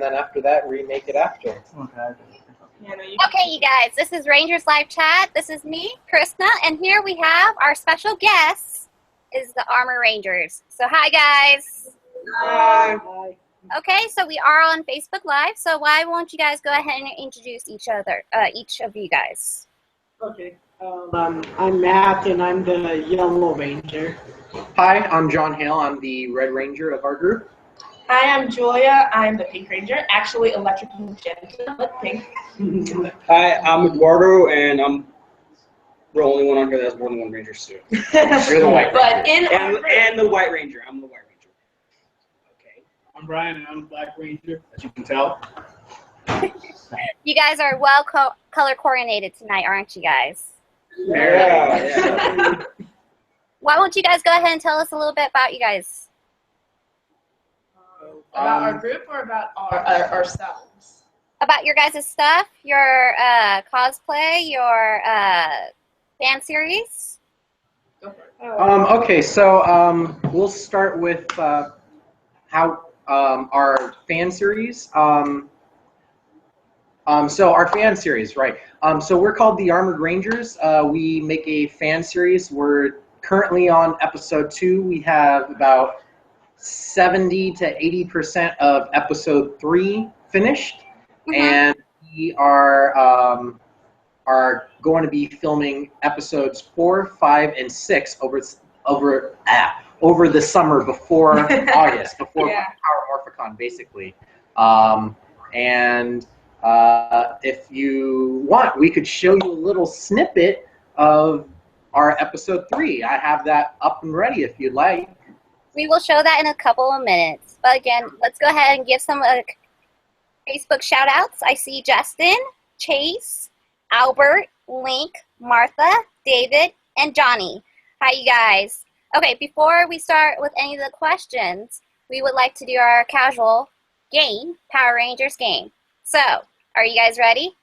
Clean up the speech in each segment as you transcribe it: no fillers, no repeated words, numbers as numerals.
and then after that, remake it after. Okay, you guys, this is Rangers Live Chat. This is me, Krishna, and here we have our special guest, is the Armor Rangers. So hi, guys. Hi. Okay, so we are on Facebook Live, so why won't you guys go ahead and introduce each of you guys? Okay. I'm Matt, and I'm the Yellow Ranger. Hi, I'm John Hale. I'm the Red Ranger of our group. Hi, I'm Julia. I'm the Pink Ranger. Actually, Electric Magenta, but pink. Hi, I'm Eduardo, and I'm the only one on here that has more than one Ranger suit. You're the White But Ranger. And the White Ranger. I'm the White Ranger. Okay. I'm Brian, and I'm the Black Ranger, as you can tell. You guys are well color coordinated tonight, aren't you guys? Yeah. Why won't you guys go ahead and tell us a little bit about you guys? About our group or about ourselves? About your guys' stuff, your cosplay, your fan series? Go for it. Okay, so we'll start with how our fan series. So our fan series, right? So we're called the Armored Rangers. We make a fan series. We're currently on episode 2. We have about 70 to 80% of episode 3 finished, and we are going to be filming episodes 4, 5, and 6 over the summer before August, before Power Morphicon, basically. If you want, we could show you a little snippet of our episode 3. I have that up and ready if you'd like. We will show that in a couple of minutes. But again, let's go ahead and give some Facebook shout outs. I see Justin, Chase, Albert, Link, Martha, David, and Johnny. Hi, you guys. Okay, before we start with any of the questions, we would like to do our casual game, Power Rangers game. So, are you guys ready?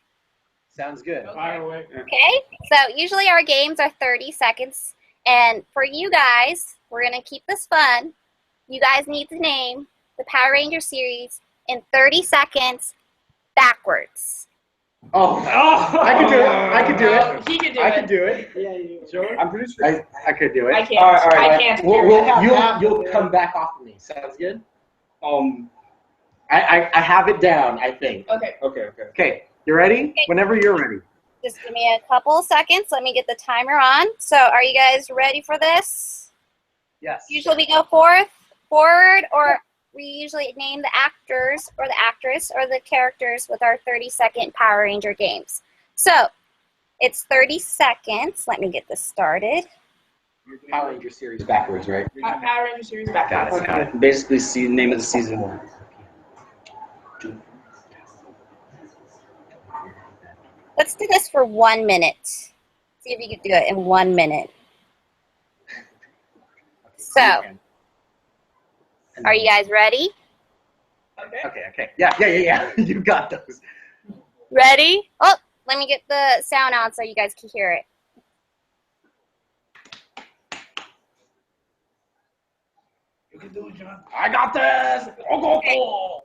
Sounds good. Fire away. Okay, so usually our games are 30 seconds. And for you guys, we're going to keep this fun. You guys need to name the Power Ranger series in 30 seconds backwards. I could do it. I could do it. He can do I it. could do it. Yeah, you. Sure. I'm pretty sure. I could do it. I can't. All right. I can't. You'll come back off of me. Sounds good? I have it down, I think. Okay. Okay, you ready? Whenever you're ready. Just give me a couple seconds. Let me get the timer on. So are you guys ready for this? Yes. Usually we go forward, or we usually name the actors or the actress or the characters with our 30-second Power Ranger games. So it's 30 seconds. Let me get this started. Power Ranger series backwards, right? Power Ranger series back. Got it. Basically, name of the season. Let's do this for 1 minute. See if you can do it in 1 minute. So, are you guys ready? Okay. Yeah. You got those. Ready? Oh, let me get the sound on so you guys can hear it. You can do it, John. I got this. Go.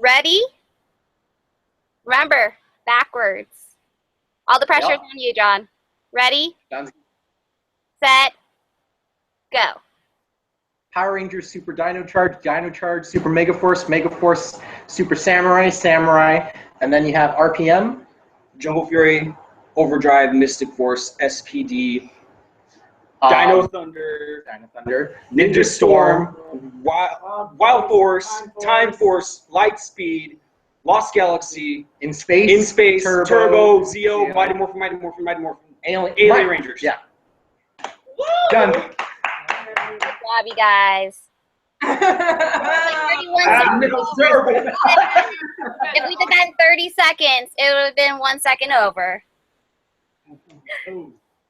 Ready? Remember, backwards. All the pressure's on you, John. Ready? Sounds good. Set, go. Power Rangers Super Dino Charge, Super Mega Force, Super Samurai, and then you have RPM. Jungle Fury, Overdrive, Mystic Force, SPD, Dino Thunder, Ninja Storm, Wild Force, Time Force, Light Speed, Lost Galaxy, In Space, Turbo, Zeo, Mighty Morphin, Alien Rangers. Yeah. Woo! Done. Good job, you guys. 31 seconds. Terrible. If we did that in 30 seconds, it would have been 1 second over.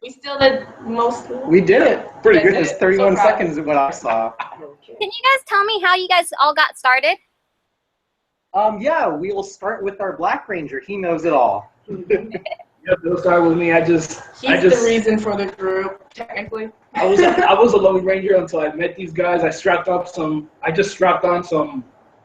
We still did most. We did it. Pretty good. did It's it. 31 So proud. seconds is what I saw. Can you guys tell me how you guys all got started? Yeah, we will start with our Black Ranger. He knows it all. Yeah, they'll start with me. He's the reason for the group, technically. I was a Lone Ranger until I met these guys. I just strapped on some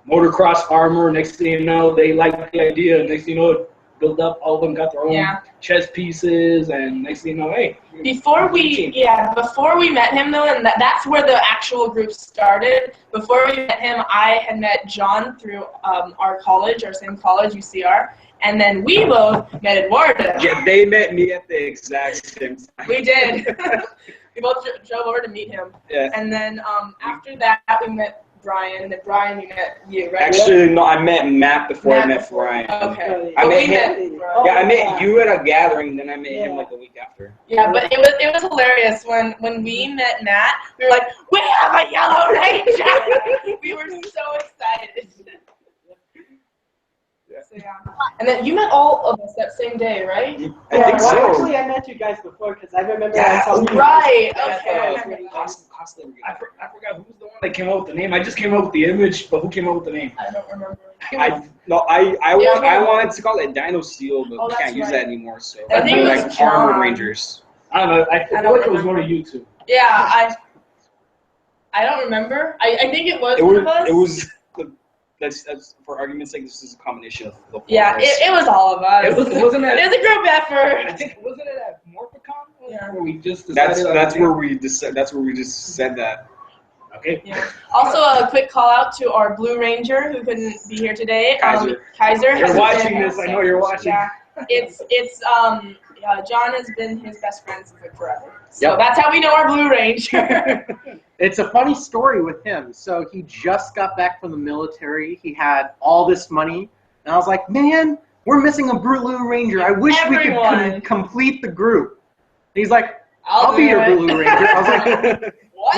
motocross armor. Next thing you know, they liked the idea. Next thing you know, it built up. All of them got their own chess pieces, and next thing you know, hey. Before we met him though, and that's where the actual group started. Before we met him, I had met John through our college, our same college, UCR, and then we both met Eduardo. Yeah, they met me at the exact same time. We did. We both drove over to meet him. Yeah. And then after that, we met Brian, and then Brian, we met you, right? Actually, no, I met Matt before I met Brian. Okay. I But met we him. met Yeah, I met you at a gathering, then I met him like a week after. Yeah, but it was hilarious when we met Matt. We were like, we have a yellow ranger. We were so excited. So, yeah. And then you met all of us that same day, right? I think well, so. actually, I met you guys before because I remember Yeah, I told you. Right. I Okay. forgot who was the one that came up with the name. I just came up with the image, but who came up with the name? I don't remember. I wanted to call it Dino Steel, but Oh, we that's can't use right. that anymore. So I think we're it was like John. Armored Rangers. I don't know. I feel don't like it was remember. one of you two. Yeah, I don't remember. I think it was It one of us. was that's for argument's sake. This is a combination of the four Yeah, of us. it was all of us. It wasn't It that. was a group effort. I think wasn't it at Morphicon Yeah. where we just decided That's where we just said that. Okay. Yeah. Also, a quick call out to our Blue Ranger who couldn't be here today. Kaiser. Kaiser has You're watching been, this. I know you're watching. Yeah, John has been his best friend since like forever. So Yep. that's how we know our Blue Ranger. It's a funny story with him. So he just got back from the military. He had all this money. And I was like, man, we're missing a Blue Ranger. I wish we Everyone. could complete the group. And he's like, I'll I'll be do your it. Blue Ranger. I was like, What?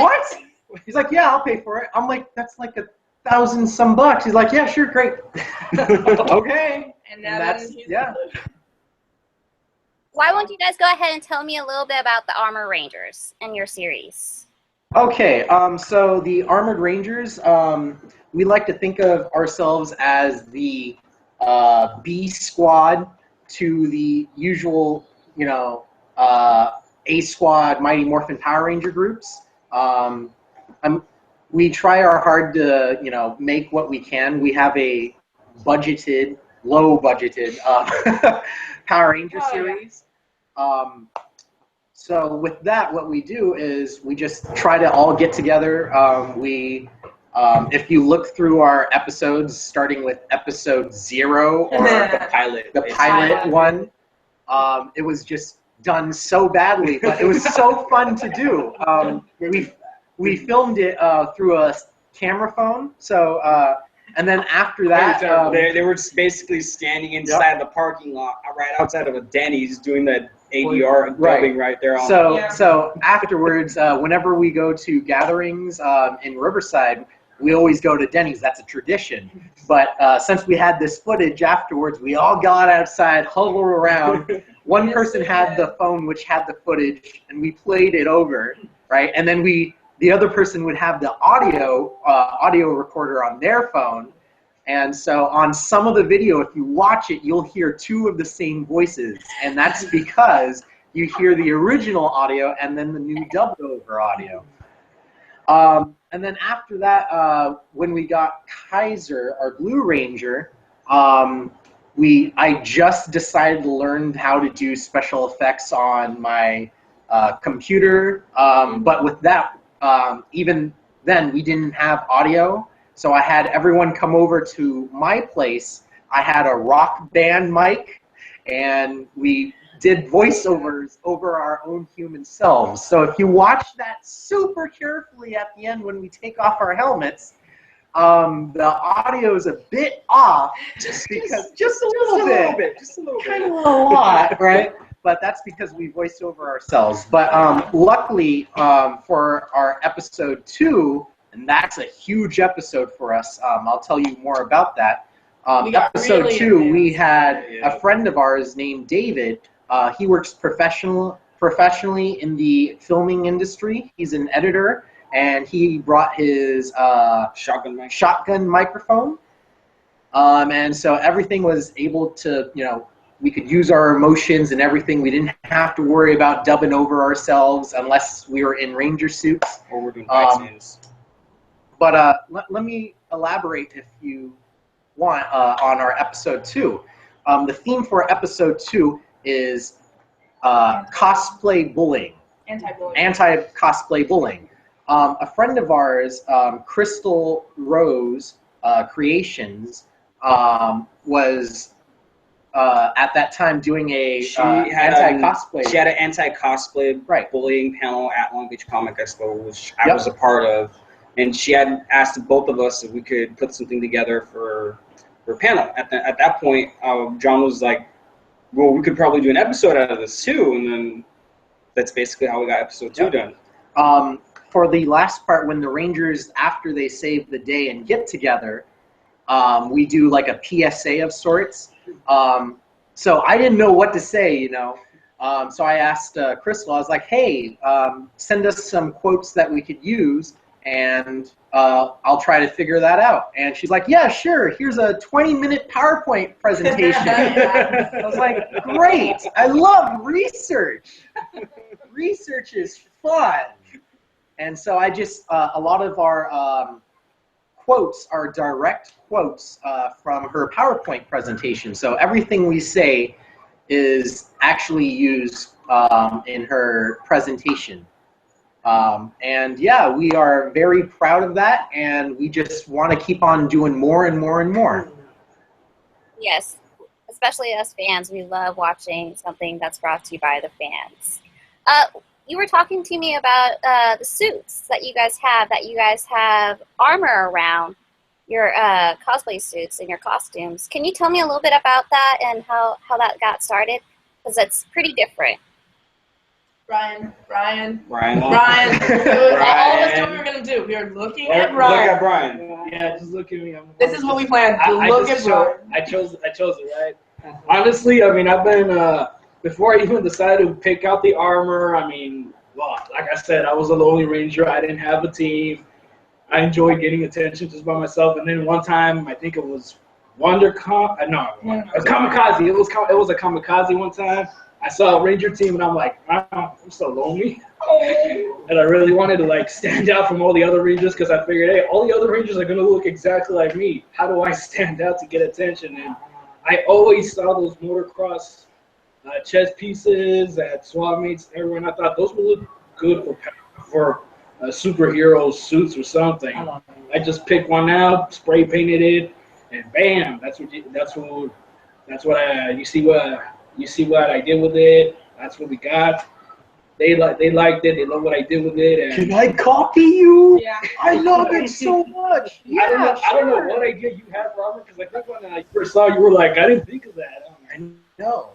what? He's like, yeah, I'll pay for it. I'm like, that's like $1,000 some bucks. He's like, yeah, sure, great. Okay. And now that's, then he's yeah. Why won't you guys go ahead and tell me a little bit about the Armor Rangers and your series? Okay, so the Armored Rangers, we like to think of ourselves as the B squad to the usual, A squad Mighty Morphin Power Ranger groups. We try our hard to, make what we can. We have a low budgeted Power Ranger series. So with that, what we do is we just try to all get together. If you look through our episodes, starting with episode 0 or The pilot. one, it was just done so badly, but it was so fun to do. We filmed it through a camera phone. So and then after that, they were just basically standing inside the parking lot, right outside of a Denny's, doing the ADR dubbing right there. So afterwards, whenever we go to gatherings in Riverside, we always go to Denny's. That's a tradition. But since we had this footage afterwards, we all got outside, huddled around. One person had the phone which had the footage, and we played it over, right? And then the other person would have the audio recorder on their phone. And so on some of the video, if you watch it, you'll hear 2 of the same voices. And that's because you hear the original audio and then the new dubbed over audio. And then after that, when we got Kaiser, our Blue Ranger, I just decided to learn how to do special effects on my computer. But with that, even then, we didn't have audio. So I had everyone come over to my place. I had a rock band mic, and we did voiceovers over our own human selves. So if you watch that super carefully at the end when we take off our helmets, the audio is a bit off, just a little bit, kind of a lot, right? But that's because we voiced over ourselves. But luckily for our episode 2, and that's a huge episode for us. I'll tell you more about that. Episode really 2, advanced. we had a friend of ours named David. He works professionally in the filming industry. He's an editor, and he brought his shotgun microphone. And so everything was able to, we could use our emotions and everything. We didn't have to worry about dubbing over ourselves unless we were in ranger suits. Or we're doing fight scenes. But let me elaborate if you want on our episode 2. The theme for episode 2 is cosplay bullying. Anti-bullying. Anti-cosplay bullying. A friend of ours, Crystal Rose Creations, was at that time doing a anti-cosplay. She had an anti-cosplay bullying panel at Long Beach Comic Expo, which I was a part of. And she had asked both of us if we could put something together for a panel. At that point, John was like, well, we could probably do an episode out of this too. And then that's basically how we got episode 2 done. For the last part, when the Rangers, after they save the day and get together, we do like a PSA of sorts. So I didn't know what to say, you know. So I asked Crystal, I was like, hey, send us some quotes that we could use, and I'll try to figure that out. And she's like, yeah, sure, here's a 20-minute PowerPoint presentation. I was like, great, I love research. Research is fun. And so I just, a lot of our quotes are direct quotes from her PowerPoint presentation. So everything we say is actually used in her presentation. And yeah, we are very proud of that, and we just want to keep on doing more and more and more. Yes, especially us fans, we love watching something that's brought to you by the fans. You were talking to me about the suits that you guys have armor around your cosplay suits and your costumes. Can you tell me a little bit about that and how that got started? Because it's pretty different. Brian. Brian. All of us knew what we were going to do. We are looking at Brian. Look at Brian. Yeah, just look at me. This is what we planned. Look at Brian. I chose it, right? Honestly, I mean, I've been, before I even decided to pick out the armor, I mean, well, like I said, I was a lonely ranger. I didn't have a team. I enjoyed getting attention just by myself. And then one time, I think it was a kamikaze. It was a kamikaze one time. I saw a ranger team, and I'm like, I'm so lonely. And I really wanted to like stand out from all the other rangers because I figured, hey, all the other rangers are gonna look exactly like me. How do I stand out to get attention? And I always saw those motocross chest pieces at swap meets everywhere, and I thought those would look good for superhero suits or something. I just picked one out, spray painted it, and bam! You see what I did with it. That's what we got. They liked it. They love what I did with it. And can I copy you? Yeah. I love it so much. Yeah, I don't know what idea you had, Robert, because I think when I first saw you, were like, I didn't think of that. I know.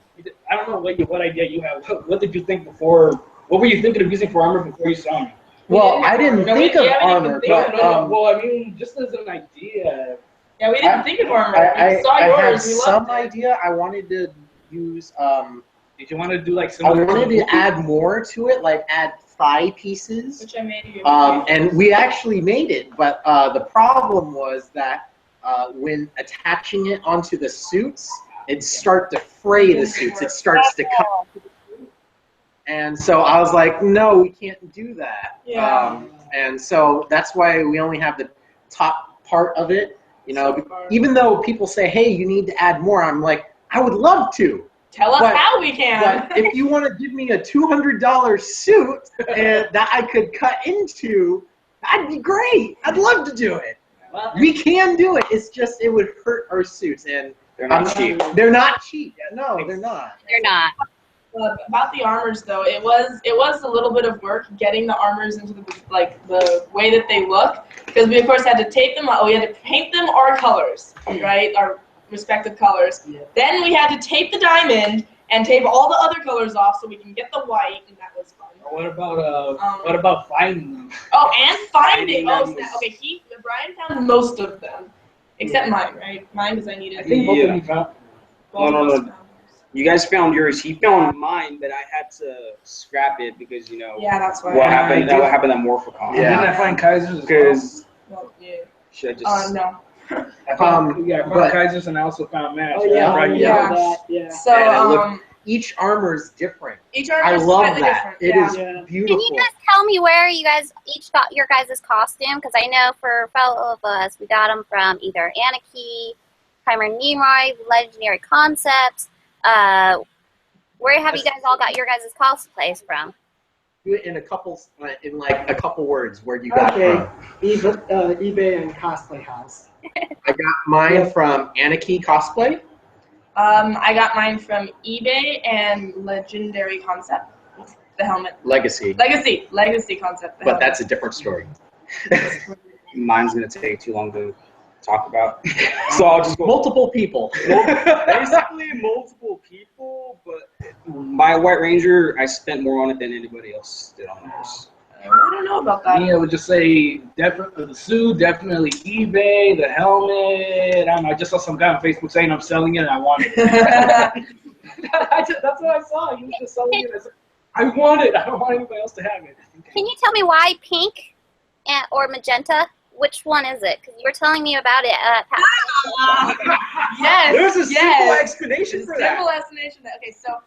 I don't know what idea you have. What did you think before? What were you thinking of using for armor before you saw me? Well, I didn't think of armor, but well, I mean, just as an idea. Yeah, we didn't think of armor. I saw yours. had some idea. I wanted to use. Did you want to do like some? I wanted to add more to it, like add thigh pieces. Which I made you. And we actually made it, but the problem was that when attaching it onto the suits, it'd start to fray the suits. It starts to cut. And so I was like, no, we can't do that. Yeah. And so that's why we only have the top part of it. You know, even though people say, hey, you need to add more, I'm like, I would love to. Tell us how we can. But if you want to give me a $200 suit and that I could cut into, that'd be great. I'd love to do it. Well, We can do it. It's just it would hurt our suits, and They're not cheap. They're not cheap. No, they're not. They're not. About the armors, though, it was a little bit of work getting the armors into the way that they look, because we of course had to tape them. We had to paint them our colors, right? Our respective colors. Yeah. Then we had to tape the diamond and tape all the other colors off so we can get the white, and that was fun. What about finding them? Oh, and finding. Oh, snap. Okay, Brian found most of them, except mine, right? Mine because I needed. I think both of you found. No. You guys found yours. He found mine, but I had to scrap it because Yeah, that's why. what happened. That what happened at Morphicon. Yeah. Didn't I find Kaiser's? Because Well, yeah. should I just? No. I found Kaiser's, and I also found Matt's. oh yeah, right? yeah. Yeah. That, yeah. So each armor is different. Each armor I is love slightly that. different. It yeah. is Yeah. beautiful. Can you guys tell me where you guys each got your guys' costume? Because I know for fellow of us, we got them from either Anarchy, Primer Nimoy, Legendary Concepts. Where have you guys all got your guys' cosplays from? Do it in a couple, in like a couple words. Where you got Okay, from? eBay and Cosplay House. I got mine from Anarchy Cosplay. I got mine from eBay and Legendary Concept. The helmet. Legacy. Legacy Concept. But that's a different story. Mine's gonna take too long to talk about, so I'll just go. Multiple people. Basically, multiple people, but my White Ranger, I spent more on it than anybody else did on theirs. I don't know about that. Me, I would just say definitely the suit, definitely eBay, the helmet. I don't know, I just saw some guy on Facebook saying I'm selling it and I wanted it. That's what I saw. He was just selling it. I said, I want it. I don't want anybody else to have it. Can you tell me why pink or magenta? Which one is it? Because you were telling me about it. Yes. There's a simple yes. explanation for Simple that. explanation. Okay, so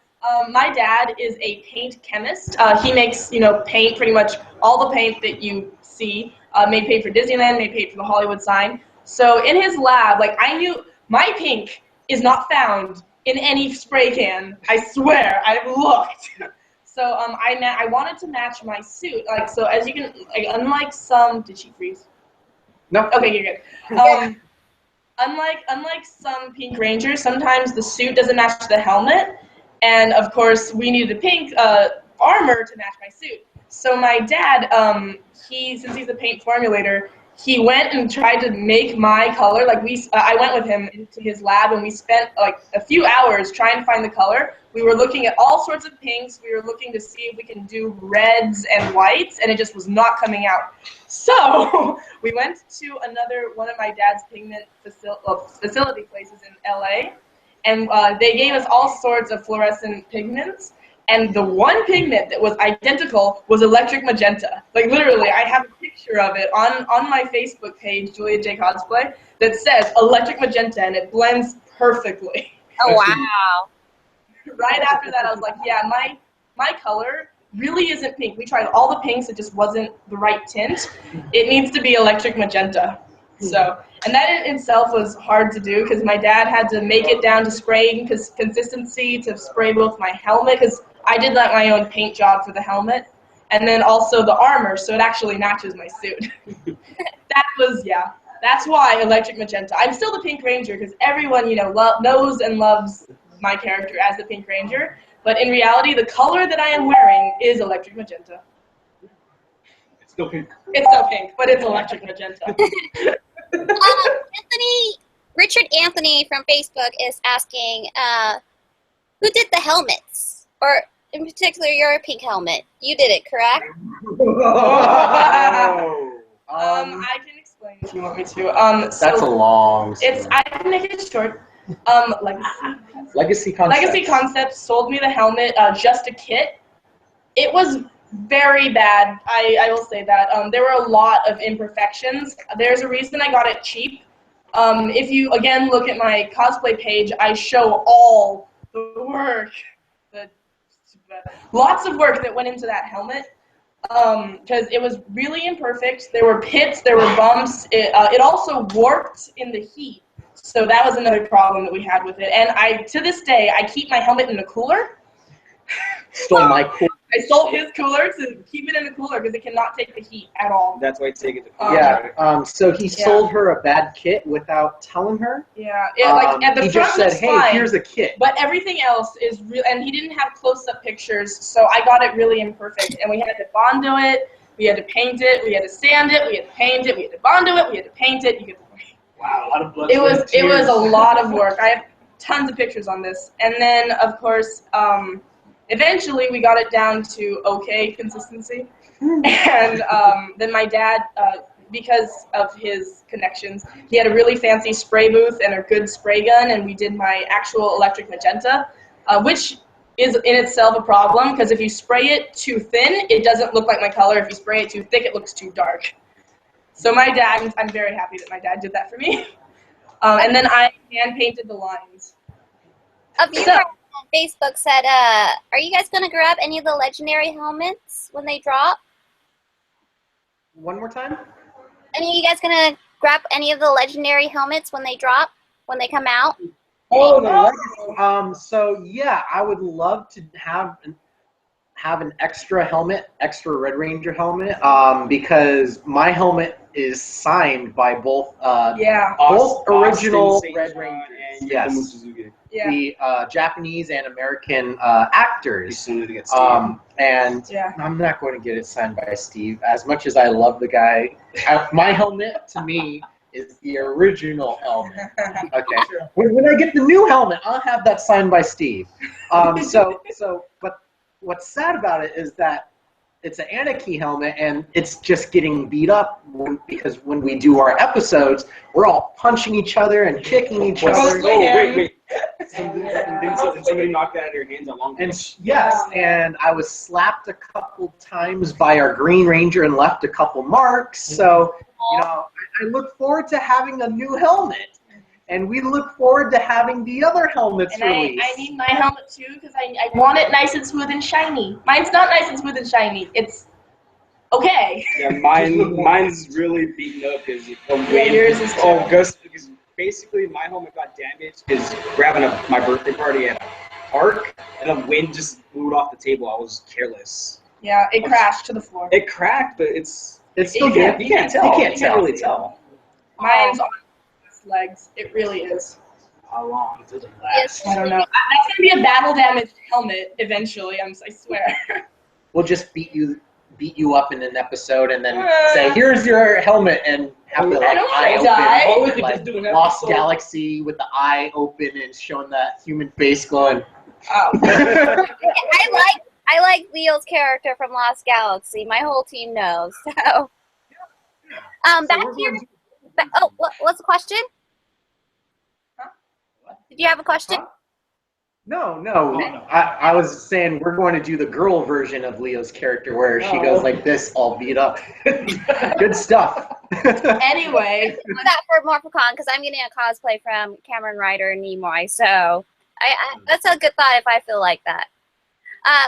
my dad is a paint chemist. He makes paint, pretty much all the paint that you see. Made paint for Disneyland, made paint for the Hollywood sign. So in his lab, like I knew my pink is not found in any spray can. I swear, I've looked. So I wanted to match my suit. Like so, as you can, like unlike some, did she freeze? No. Okay, you're good. Unlike some Pink Rangers, sometimes the suit doesn't match the helmet, and of course we needed a pink armor to match my suit. So my dad, since he's a paint formulator, he went and tried to make my color. Like I went with him into his lab, and we spent like a few hours trying to find the color. We were looking at all sorts of pinks. We were looking to see if we can do reds and whites, and it just was not coming out. So we went to one of my dad's pigment facility places in LA, and they gave us all sorts of fluorescent pigments. And the one pigment that was identical was electric magenta. Like literally, I have a picture of it on my Facebook page, Julia J Cosplay, that says electric magenta, and it blends perfectly. Oh, wow. Right after that, I was like, yeah, my color really isn't pink. We tried all the pinks, it just wasn't the right tint. It needs to be electric magenta. So, and that in itself was hard to do because my dad had to make it down to spraying consistency to spray both my helmet, because I did like my own paint job for the helmet, and then also the armor, so it actually matches my suit. That's why electric magenta. I'm still the Pink Ranger because everyone, knows and loves my character as the Pink Ranger, but in reality, the color that I am wearing is electric magenta. It's still pink. It's still pink, but it's electric magenta. Richard Anthony from Facebook is asking, who did the helmets? Or in particular, your pink helmet. You did it, correct? I can explain if you want me to. That's a long story. I can make it short. Legacy Concepts. Legacy Concepts sold me the helmet, just a kit. It was very bad. I will say that. There were a lot of imperfections. There's a reason I got it cheap. If you again look at my cosplay page, I show all the work, lots of work that went into that helmet. Because it was really imperfect. There were pits, there were bumps. It also warped in the heat. So that was another problem that we had with it. And to this day, I keep my helmet in a cooler. Stole my cooler. I stole his cooler to keep it in the cooler because it cannot take the heat at all. That's why you take it to Yeah. So he sold her a bad kit without telling her. Yeah. At the he front just said, looks "Hey, fine, here's a kit." but everything else is real. And he didn't have close-up pictures, so I got it really imperfect. And we had to Bondo it. We had to paint it. We had to sand it. We had to paint it. We had to Bondo it. We had to paint it. You get the point. Wow, a lot of blood. It was a lot of work. I have tons of pictures on this. And then, of course, eventually we got it down to okay consistency. And then my dad, because of his connections, he had a really fancy spray booth and a good spray gun, and we did my actual electric magenta, which is in itself a problem, because if you spray it too thin, it doesn't look like my color. If you spray it too thick, it looks too dark. So my dad, I'm very happy that my dad did that for me. And then I hand painted the lines. A viewer on Facebook said, are you guys going to grab any of the legendary helmets when they drop? One more time? Any of you guys going to grab any of the legendary helmets when they drop, when they come out? Oh, no. So yeah, I would love to have an extra helmet, extra Red Ranger helmet, because my helmet is signed by both both original Red Rangers. Yes. Yeah. The Japanese and American actors. And I'm not going to get it signed by Steve. As much as I love the guy, my helmet to me is the original helmet. Okay. When I get the new helmet, I'll have that signed by Steve. But what's sad about it is that it's an Anarchy helmet, and it's just getting beat up because when we do our episodes, we're all punching each other and kicking each other. Oh, wait. Somebody knocked that out of your hands a long time. And I was slapped a couple times by our Green Ranger and left a couple marks. So, I look forward to having a new helmet. And we look forward to having the other helmets released. I need my helmet too because I want it nice and smooth and shiny. Mine's not nice and smooth and shiny. It's okay. Yeah, mine's really beaten up because yours is too. Because basically my helmet got damaged because grabbing my birthday party at a park and the wind just blew it off the table. I was careless. Yeah, it crashed to the floor. It cracked, but it's still good. You can't tell. You can't really tell. Mine's on legs. It really is. How long does it last? I don't know. That's gonna be a battle damaged helmet eventually. I swear. We'll just beat you up in an episode and then say, "Here's your helmet," and have the eye open, like Lost Galaxy with the eye open and showing that human face glowing. Oh. I like Leo's character from Lost Galaxy. My whole team knows. So, back to your. What's the question? Huh? Did you have a question? Huh? No. I was saying we're going to do the girl version of Leo's character where she goes like this, all beat up. Good stuff. Anyway. Do that for Morphicon because I'm getting a cosplay from Cameron Ryder and Nimoy. So that's a good thought if I feel like that.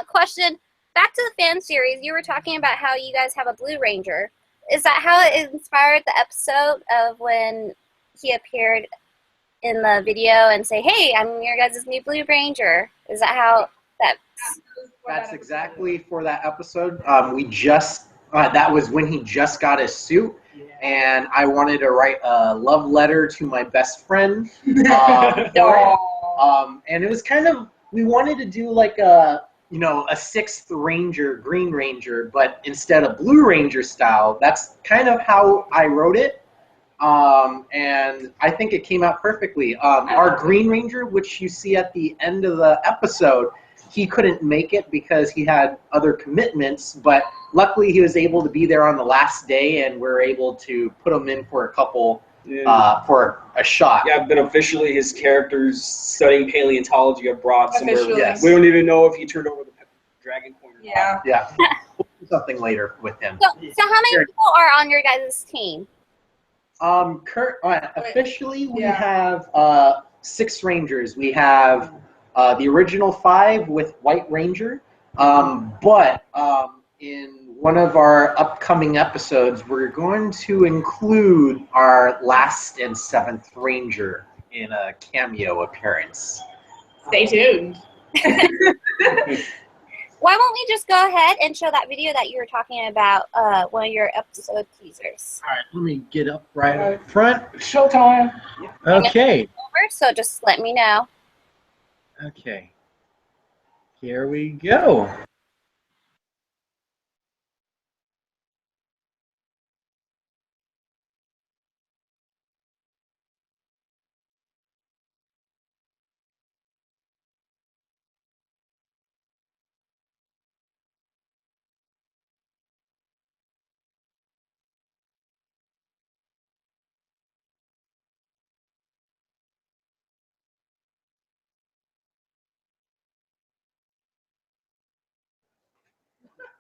Question. Back to the fan series. You were talking about how you guys have a Blue Ranger. Is that how it inspired the episode of when he appeared in the video and say, "Hey, I'm your guys' new Blue Ranger"? Is that how that? That's exactly for that episode. That was when he just got his suit, and I wanted to write a love letter to my best friend. And it was kind of, we wanted to do like a 6th Ranger, Green Ranger, but instead of Blue Ranger style. That's kind of how I wrote it. And I think it came out perfectly. Our Green Ranger, which you see at the end of the episode, he couldn't make it because he had other commitments, but luckily he was able to be there on the last day, and we're able to put him in for a couple, for a shot. Yeah, but officially his character's studying paleontology abroad somewhere. Yes. We don't even know if he turned over the dragon coin or not. Yeah. We'll do something later with him. So how many people are on your guys' team? Officially, we have 6 Rangers. We have the original 5 with White Ranger, but in one of our upcoming episodes, we're going to include our last and 7th Ranger in a cameo appearance. Stay tuned. Why won't we just go ahead and show that video that you were talking about, one of your episode teasers? All right, let me get up right up front. Showtime. Okay. So just let me know. Okay. Here we go.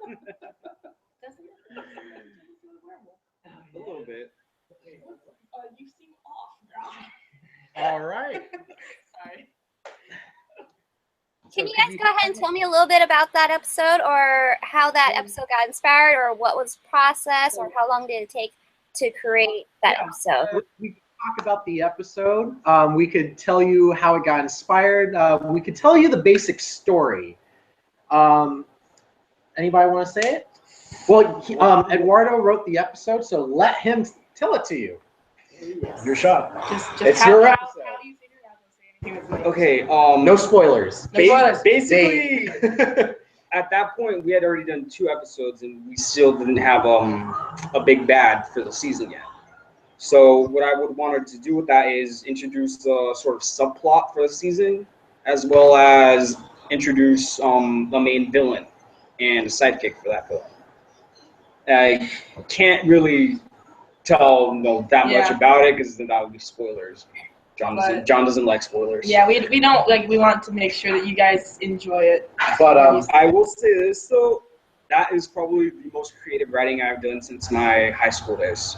A little bit. You seem off, girl. All right. Sorry. Can you guys go ahead and tell me a little bit about that episode, or how that episode got inspired, or what was the process, or how long did it take to create that episode? We could talk about the episode. We could tell you how it got inspired. We could tell you the basic story. Anybody want to say it? Well, Eduardo wrote the episode, so let him tell it to you. Your shot. It's your episode. How do you figure out to say anything that's Okay. No spoilers. No spoilers. Basically, at that point, we had already done 2 episodes, and we still didn't have a big bad for the season yet. So what I would wanted to do with that is introduce a sort of subplot for the season, as well as introduce the main villain and a sidekick for that villain. I can't really tell that much about it because then that would be spoilers. John doesn't like spoilers. Yeah, we don't like. We want to make sure that you guys enjoy it. But I will say this though, that is probably the most creative writing I've done since my high school days.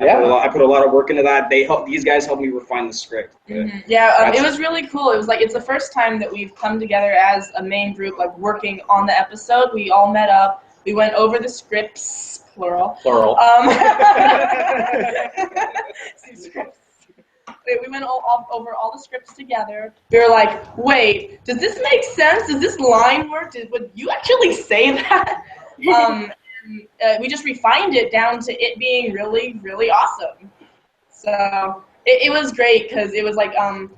I put a lot of work into that. These guys helped me refine the script. Yeah, it was really cool. It was like it's the first time that we've come together as a main group, like working on the episode. We all met up. We went over the scripts, plural. plural. We went over all the scripts together. We were like, wait, does this make sense? Does this line work? Would you actually say that? We just refined it down to it being really, really awesome. So it was great because it was like I'm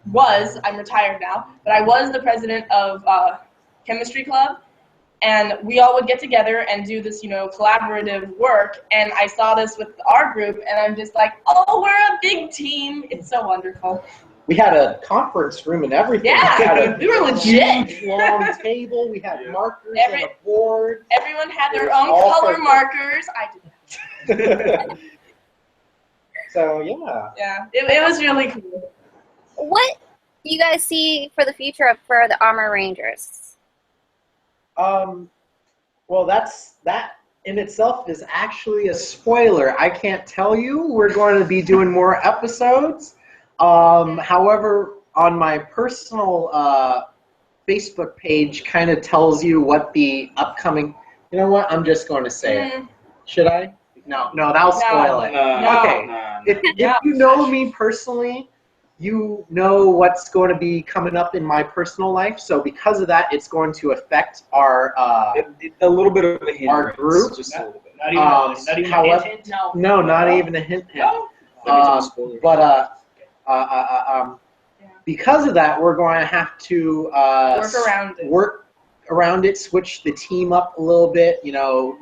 retired now, but I was the president of chemistry club. And we all would get together and do this, collaborative work. And I saw this with our group, and I'm just like, oh, we're a big team. It's so wonderful. We had a conference room and everything. Yeah, we were legit. Huge, long table. We had markers and a board. Everyone had their own color markers. I did. So, yeah. Yeah, it was really cool. What do you guys see for the future for the Armor Rangers? Well, that in itself is actually a spoiler. I can't tell you. We're going to be doing more episodes. However, on my personal Facebook page kind of tells you what the upcoming. You know what? I'm just going to say it. Should I? No, that'll spoil it. Okay. If you know me personally, you know what's going to be coming up in my personal life. So because of that, it's going to affect our a little bit of a hint. Our group. Just a little bit. Not even however, a hint? No. not even a hint. No. Because of that, we're going to have to work around it, switch the team up a little bit,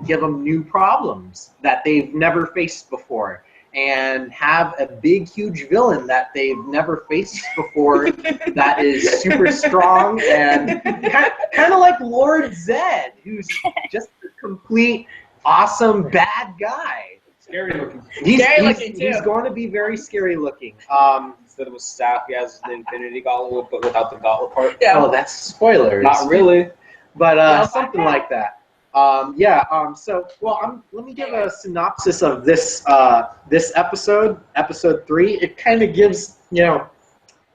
give them new problems that they've never faced before, and have a big, huge villain that they've never faced before that is super strong and kind of like Lord Zed, who's just a complete awesome bad guy. Scary looking. He's too. going to be very scary looking. Instead of a staff, he has the Infinity Gauntlet, but without the gauntlet part. Yeah. Oh, that's spoilers. Not really. But something like that. Let me give a synopsis of this this episode 3. It kind of gives,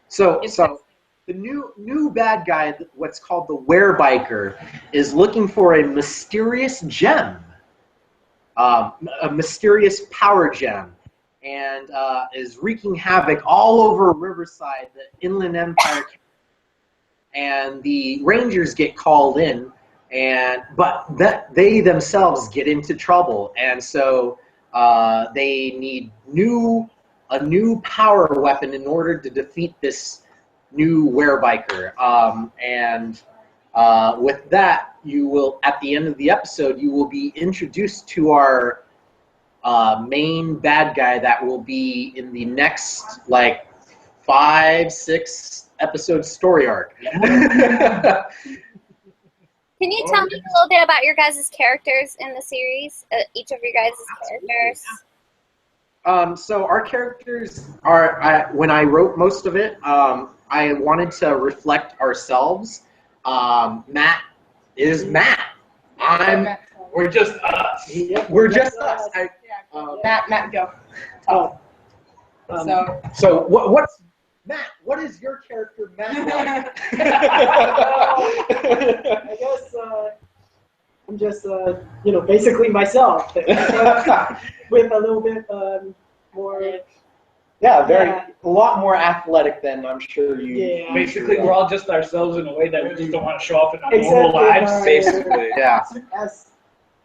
so the new bad guy, what's called the Werebiker, is looking for a mysterious gem, a mysterious power gem, and is wreaking havoc all over Riverside, the Inland Empire. And the Rangers get called in, but they themselves get into trouble, and so they need a new power weapon in order to defeat this new Werebiker. With that, you will, at the end of the episode, you will be introduced to our main bad guy that will be in the next 5-6 episode story arc. Can you tell me a little bit about your guys' characters in the series? Each of your guys' characters? So our characters are, when I wrote most of it, I wanted to reflect ourselves. Matt is Matt. We're just us. We're just us. Matt, go. So what's Matt, what is your character, Matt, like? I guess I'm just, basically myself, with a little bit more. Yeah, Yeah. a lot more athletic than I'm sure you. Yeah. Basically, we're all just ourselves in a way that we just don't want to show off in our Except normal with lives. our- Basically. Yeah.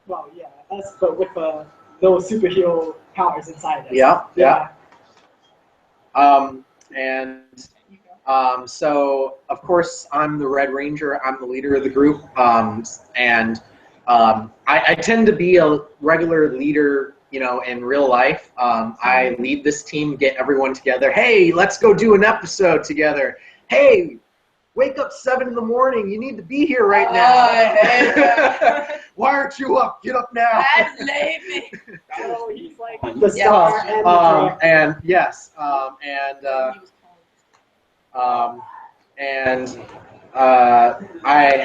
But with little superhero powers inside us. Yeah. So of course I'm the Red Ranger. I'm the leader of the group, and I tend to be a regular leader, in real life. I lead this team, get everyone together. Hey, let's go do an episode together. Hey, wake up 7 in the morning. You need to be here right now. Why aren't you up? Get up now. That's lazy. Oh, he's like the star and the director. And yes, I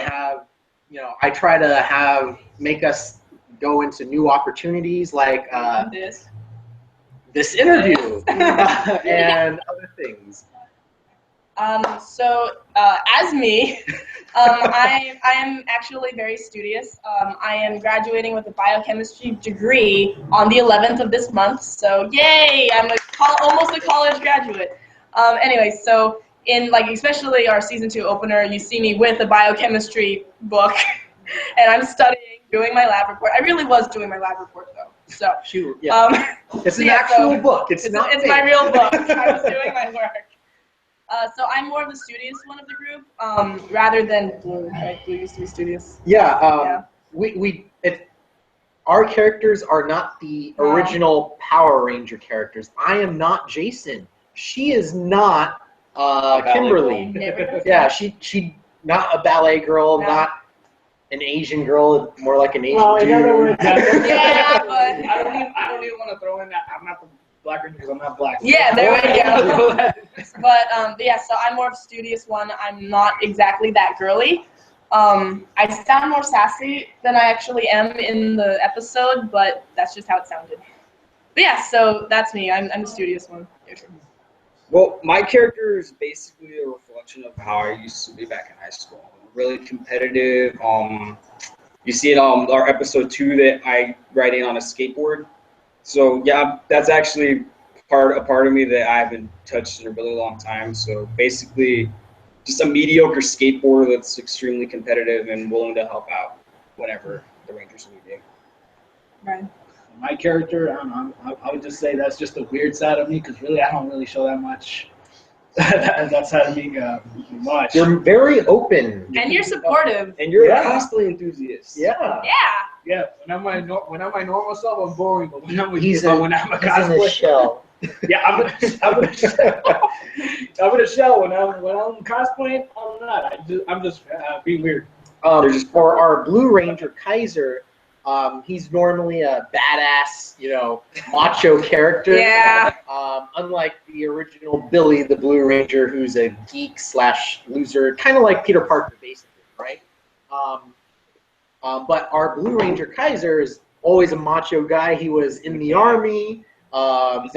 have, I try to make us go into new opportunities like this interview and other things. As me, I am actually very studious. I am graduating with a biochemistry degree on the 11th of this month. So yay! I'm almost a college graduate. Anyway, so in especially our season 2 opener, you see me with a biochemistry book, and I'm studying, doing my lab report. I really was doing my lab report though. So It's an actual book. It's my real book. I was doing my work. So I'm more of the studious one of the group, rather than Blue. Right? Blue used to be studious. Yeah. Our characters are not the original Power Ranger characters. I am not Jason. She is not Kimberly. Yeah, she not a ballet girl, not an Asian girl, more like an Asian dude. In other words, Yeah, but I don't even want to throw in that I'm not the Black Ranger because I'm not black. yeah, there we go. But so I'm more of a studious one. I'm not exactly that girly. I sound more sassy than I actually am in the episode, but that's just how it sounded. But yeah, so that's me. I'm the studious one. Well, my character is basically a reflection of how I used to be back in high school. Really competitive. You see in our episode 2 that I ride in on a skateboard. So yeah, that's actually a part of me that I haven't touched in a really long time. So basically, just a mediocre skateboarder that's extremely competitive and willing to help out whenever the Rangers need you. Right. My character, I would just say that's just the weird side of me because really I don't really show that much. that side of me much. You're very open. And you're supportive. And you're a cosplay enthusiast. Yeah. Yeah, when I'm my normal self, I'm boring, but when I'm a He's cosplay, in a shell. yeah, I'm in a shell. I'm in a shell when I'm cosplaying. I'm not. I'm just being weird. For our Blue Ranger Kaiser, he's normally a badass, macho character. Yeah. Unlike the original Billy, the Blue Ranger, who's a geek / loser, kind of like Peter Parker, basically, right? But our Blue Ranger Kaiser is always a macho guy. He was in the army. He's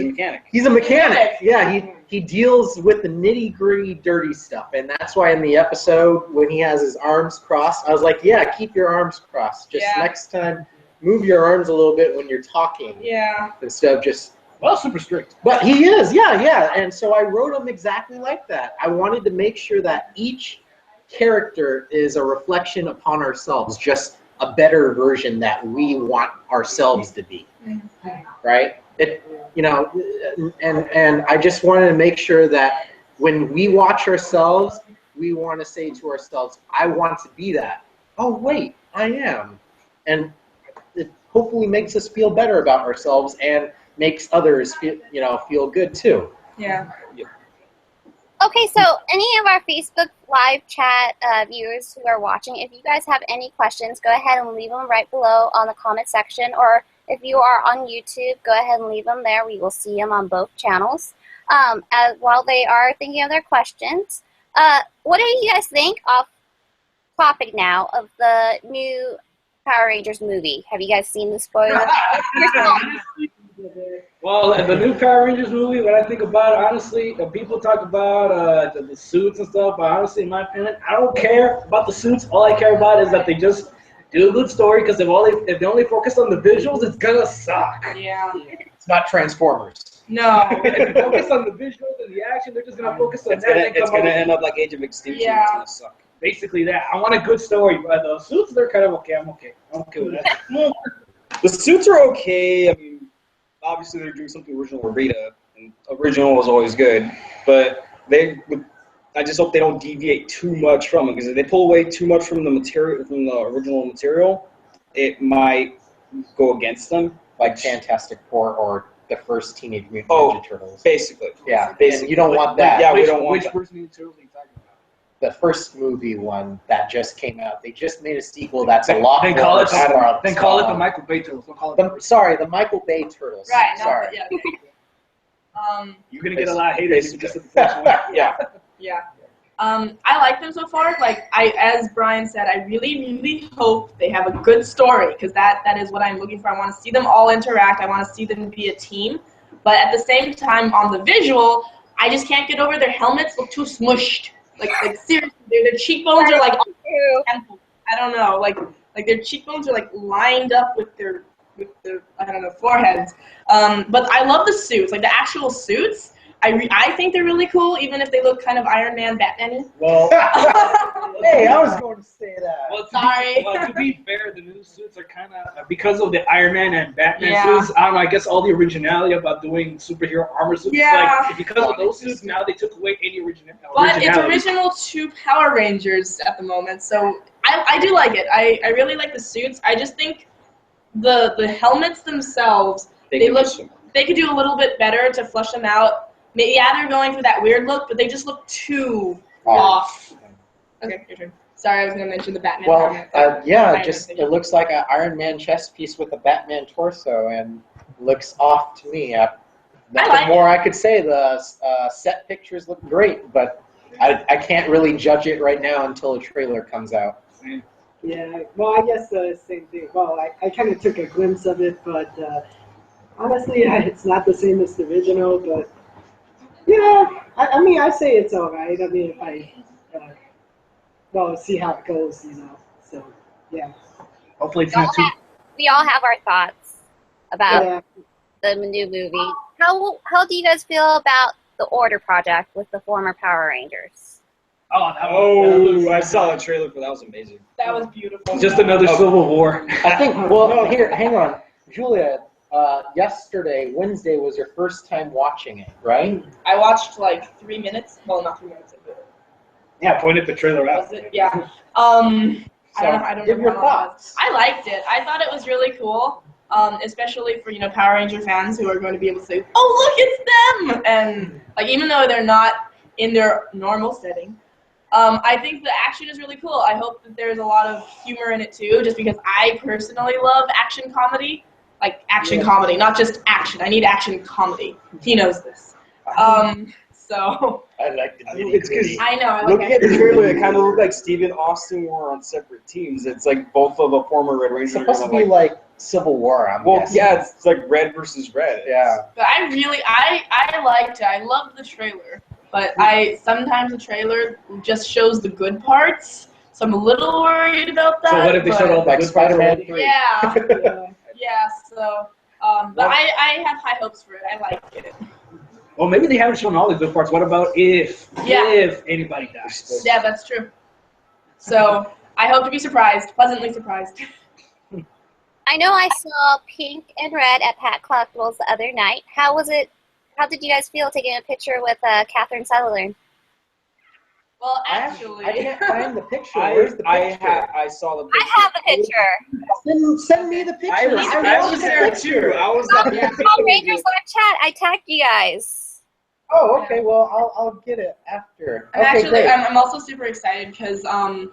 a mechanic. He's a mechanic. Yeah, he deals with the nitty-gritty, dirty stuff, and that's why in the episode when he has his arms crossed, I was like, yeah, keep your arms crossed. Just next time, move your arms a little bit when you're talking. Yeah. Instead of just. Well, super strict. But he is, yeah. And so I wrote him exactly like that. I wanted to make sure that each character is a reflection upon ourselves, just a better version that we want ourselves to be, right? And I just wanted to make sure that when we watch ourselves, we want to say to ourselves, I want to be that. Oh, wait, I am. And it hopefully makes us feel better about ourselves and makes others feel good too. Yeah. Okay, so any of our Facebook live chat viewers who are watching, if you guys have any questions, go ahead and leave them right below on the comment section. Or if you are on YouTube, go ahead and leave them there. We will see them on both channels. While they are thinking of their questions, what do you guys think, off topic now, of the new Power Rangers movie? Have you guys seen the spoiler? Well, the new Power Rangers movie, when I think about it, honestly, people talk about the suits and stuff, but honestly, in my opinion, I don't care about the suits. All I care about is that they just do a good story, because if they only focus on the visuals, it's gonna suck. Yeah. It's not Transformers. No. If they focus on the visuals and the action, they're just gonna focus on It's that. gonna, and it's come gonna up end up like Age of Extinction. Yeah. It's gonna suck. basically that. I want a good story, but the suits, they're kind of okay. I'm okay with that. The suits are okay. I mean, obviously they're doing something original with Rita, and original was always good. But I just hope they don't deviate too much from it, because if they pull away too much from the material, from the original material, it might go against them. Like Fantastic Four or the first Teenage Mutant Oh, Ninja Turtles. Basically. Yeah, Basically. and you don't want that. Yeah, we don't want Which that. person Ninja Turtles are you talking about? The first movie one that just came out. They just made a sequel that's a lot Then more call it strong. the Michael Bay Turtles. Don't call it the Michael Bay Turtles. Right. Not Sorry. the, yeah. You're gonna get a lot of haters if you just said the first one. Yeah. Yeah. I like them so far. Like as Brian said, I really, really hope they have a good story, because that is what I'm looking for. I want to see them all interact. I want to see them be a team. But at the same time, on the visual, I just can't get over their helmets look too smushed. Like seriously, their cheekbones are like I don't know, like their cheekbones are like lined up with their I don't know, foreheads. But I love the suits, like the actual suits. I think they're really cool, even if they look kind of Iron Man, Batman-y. Well, Hey, I was going to say that. well, Sorry. To be fair, the new suits are kind of, because of the Iron Man and Batman Yeah. suits, I don't know, I guess all the originality about doing superhero armor suits, Yeah. like, because of those suits, now they took away any originality. But it's original to Power Rangers at the moment, so I do like it. I really like the suits. I just think the helmets themselves, they could do a little bit better to flush them out. Yeah, they're going for that weird look, but they just look too off. Okay, your turn. Sorry, I was going to mention the Batman helmet. It looks like an Iron Man chest piece with a Batman torso, and looks off to me. Nothing more I could say. The set pictures look great, but I can't really judge it right now until a trailer comes out. Yeah, well, I guess the same thing. Well, I kind of took a glimpse of it, but honestly, it's not the same as the original, but yeah, I mean, I say it's all right. I mean, if I, see how it goes, so, yeah. Hopefully it's not too... We all have our thoughts about the new movie. How do you guys feel about the Order Project with the former Power Rangers? I saw the trailer for that. Was amazing. That was beautiful. Just another Civil War. I think, well, here, hang on. Julia, yesterday, Wednesday, was your first time watching it, right? I watched like 3 minutes. Well, not 3 minutes. Yeah, point at the trailer out. Was it? Yeah. I don't give know your how long it was. thoughts. I liked it. I thought it was really cool, especially for Power Ranger fans who are going to be able to say, "Oh, look, it's them!" And like even though they're not in their normal setting, I think the action is really cool. I hope that there's a lot of humor in it too, just because I personally love action comedy, like action comedy, not just action. I need action comedy. He knows this. So I like the It's because I know. I like looking at the action. trailer, it kind of looked like Steve and Austin were on separate teams. It's like both of a former Red Ranger. It's supposed to be like Civil War, I'm guessing. Yeah, it's like red versus red. Yeah. But I liked it. I loved the trailer. But sometimes the trailer just shows the good parts, so I'm a little worried about that. So what if they showed all the Like good Spider-Man 3? Yeah, Yeah. yeah. So, but I have high hopes for it. I like it. Well, maybe they haven't shown all the good parts. What about if anybody dies? Yeah, that's true. So I hope to be surprised, pleasantly surprised. I know I saw Pink and Red at Pat Collectibles the other night. How was it? How did you guys feel taking a picture with Katherine Sutherland? Well, actually, I can't find the picture. Where's the picture? I saw the picture. I have the picture. Send me the picture. I was there too. I was at the Power Rangers live chat. I tagged you guys. Oh, okay. Well, I'll get it after. I'm also super excited because I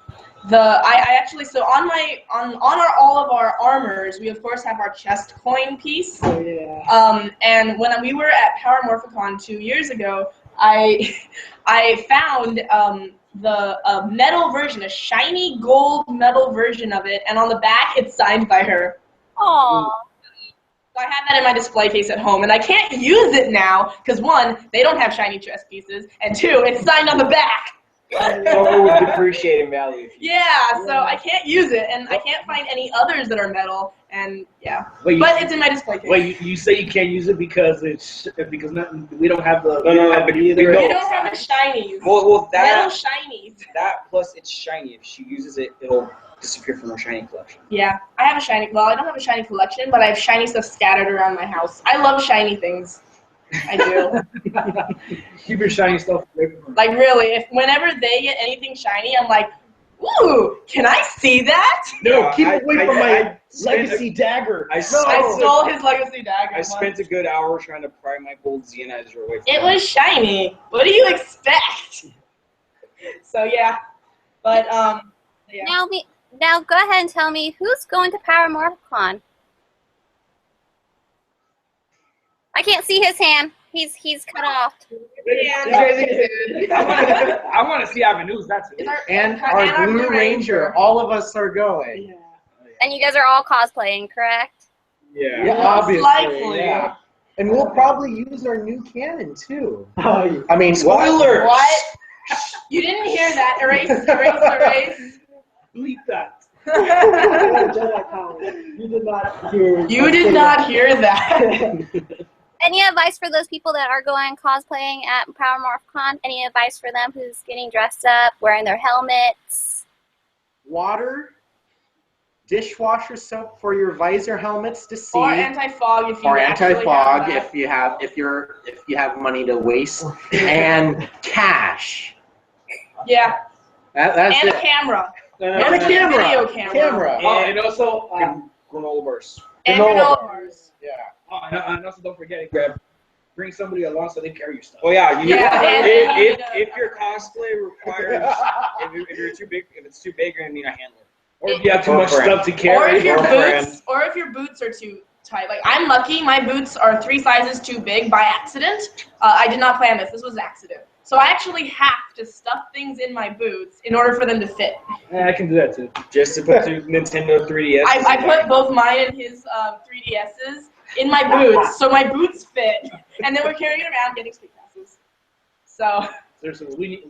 actually on all of our armors we of course have our chest coin piece. Oh, yeah. And when we were at Power Morphicon 2 years ago, I found the metal version, a shiny gold metal version of it, and on the back it's signed by her. Aww. So I have that in my display case at home, and I can't use it now because 1, they don't have shiny chess pieces, and 2, it's signed on the back. So depreciating value. Yeah, so I can't use it, and I can't find any others that are metal, and yeah. Wait, But it's in my display case. Wait, you say you can't use it because we don't have the No, You don't have the shinies. Well, Metal that shinies. plus it's shiny. If she uses it, it'll disappear from her shiny collection. Yeah, I have a shiny. Well, I don't have a shiny collection, but I have shiny stuff scattered around my house. I love shiny things. I do. Keep your shiny stuff away from her. Like really, whenever they get anything shiny, I'm like, ooh, can I see that? No, keep I- away I- from I my spent legacy dagger. I I spent stole his legacy dagger. I spent a good hour trying to pry my gold Zeonizer away from It her. was shiny. What do you expect? So yeah, but yeah. Now go ahead and tell me who's going to Paramorphicon. I can't see his hand. He's cut off. I want to see Avenues. That's it. And our Blue Ranger. All of us are going. Yeah. And you guys are all cosplaying, correct? Yeah. Yeah, obviously. likely. Yeah. And we'll probably use our new cannon too. Oh, yeah. I mean, Spoiler! What? You didn't hear that? Erase. Bleep that. Jedi power. You did not hear. You did not hear that. Any advice for those people that are going cosplaying at Paramorphicon? Any advice for them who's getting dressed up, wearing their helmets? water, dishwasher soap for your visor helmets to see. Or anti-fog if you Or actually anti-fog have that. if you have money to waste, and cash. Yeah, That's and it. a camera. And a camera. Video camera. Oh, and also, Granola bars. And Granola granola bars. Yeah. oh, and also don't forget, bring somebody along so they carry your stuff. Oh yeah, you Yeah, if your cosplay requires if you're too big, if it's too big, you're gonna need a handler. Or if you have too Or much friend. stuff to Or carry. if your friend. boots are too tight. Like I'm lucky, my boots are 3 sizes too big by accident. I did not plan this. This was an accident. So I actually have to stuff things in my boots in order for them to fit. I can do that too. Just to put two Nintendo 3DS. I put both mine and his 3DSs in my boots, so my boots fit. And then we're carrying it around getting street passes. So Seriously,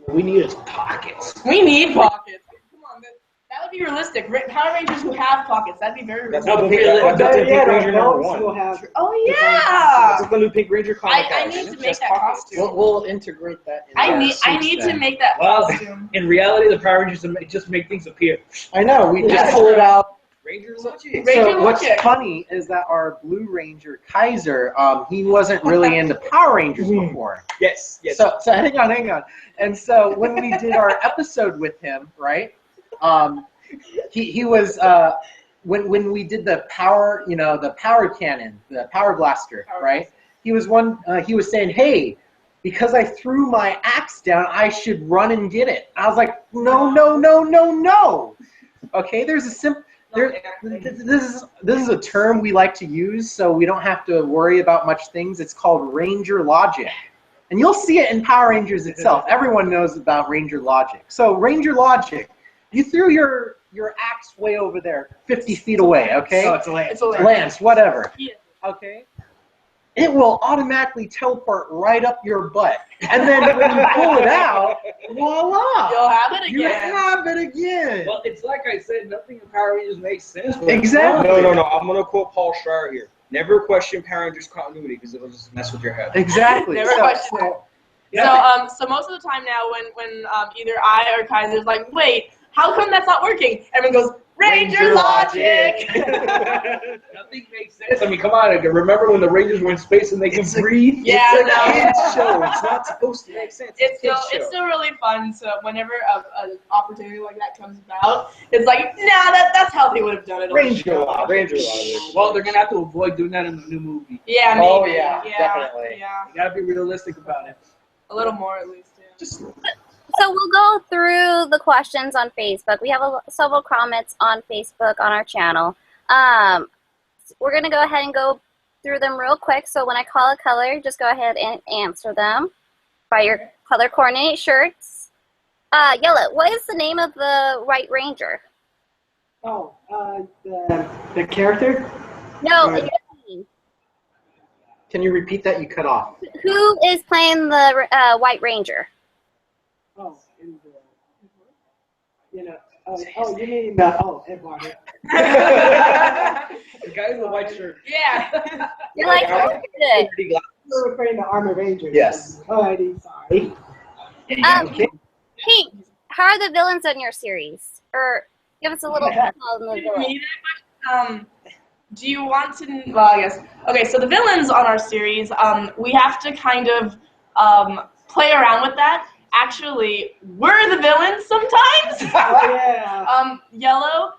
we need is pockets. we need pockets. Come on, that would be realistic. Power Rangers who have pockets, that'd be very That's realistic. not the No, Pink but Ranger our number belts 1. will have. Oh yeah! That's the new Pink Ranger comic. I out. need to It's make just that pockets. costume. We'll integrate that. In I our need suits to then. make that Well, costume. in reality, the Power Rangers just make things appear. I know. We just Yeah. pull it out. Ranger So, Logic. Ranger what's Logic. funny is that our Blue Ranger Kaiser, he wasn't really into Power Rangers before. Yes. So hang on. And so when we did our episode with him, right? He was when we did the power, the power cannon, the power blaster, right? He was saying, hey, because I threw my axe down, I should run and get it. I was like, no. Okay, there's a simple. This is a term we like to use, so we don't have to worry about much things. It's called Ranger Logic, and you'll see it in Power Rangers itself. Everyone knows about Ranger Logic. So Ranger Logic, you threw your axe way over there, 50 feet away. Okay, Oh, it's a land. It's a lance. lance, whatever. Yeah. Okay. It will automatically teleport right up your butt, and then when you pull it out, voila! You'll have it You again. have it again. Well, it's like I said, nothing in Power Rangers makes sense. But Exactly. No. I'm gonna quote Paul Schreier here. Never question Power Rangers continuity because it'll just mess with your head. Exactly. Never question it. So most of the time now, when either I or Kaiser's like, wait, how come that's not working? Everyone goes, Ranger Logic. Nothing makes sense. I mean, come on. Remember when the Rangers were in space and they could breathe? Yeah, It's a no. kid's show. It's not supposed to make sense. It's a kid's still show. really fun. So whenever an opportunity like that comes about, it's like, nah, that's how they would have done it. on the Ranger show. Logic. Ranger Logic. Well, they're gonna have to avoid doing that in the new movie. Yeah, maybe. Oh, yeah, definitely. Yeah, You gotta be realistic about it. a little more at least. Yeah. Just So we'll go through the questions on Facebook. We have several comments on Facebook on our channel. We're going to go ahead and go through them real quick. So when I call a color, just go ahead and answer them by your color coordinate shirts. Yellow, what is the name of the White Ranger? Oh, the character? No, Right. your name. Can you repeat that? You cut off. Who is playing the White Ranger? Oh, in the, you mean Eduardo. The guy in the white shirt. Yeah. You're like, oh, good. You're referring to Armor Rangers. Yes. Alrighty, sorry. Pete, how are the villains on your series? Or give us a little detail on the villains. Do you want to? Well, I guess. Okay, so the villains on our series, we have to kind of play around with that. Actually, we're the villains sometimes. Oh, yeah. Yellow.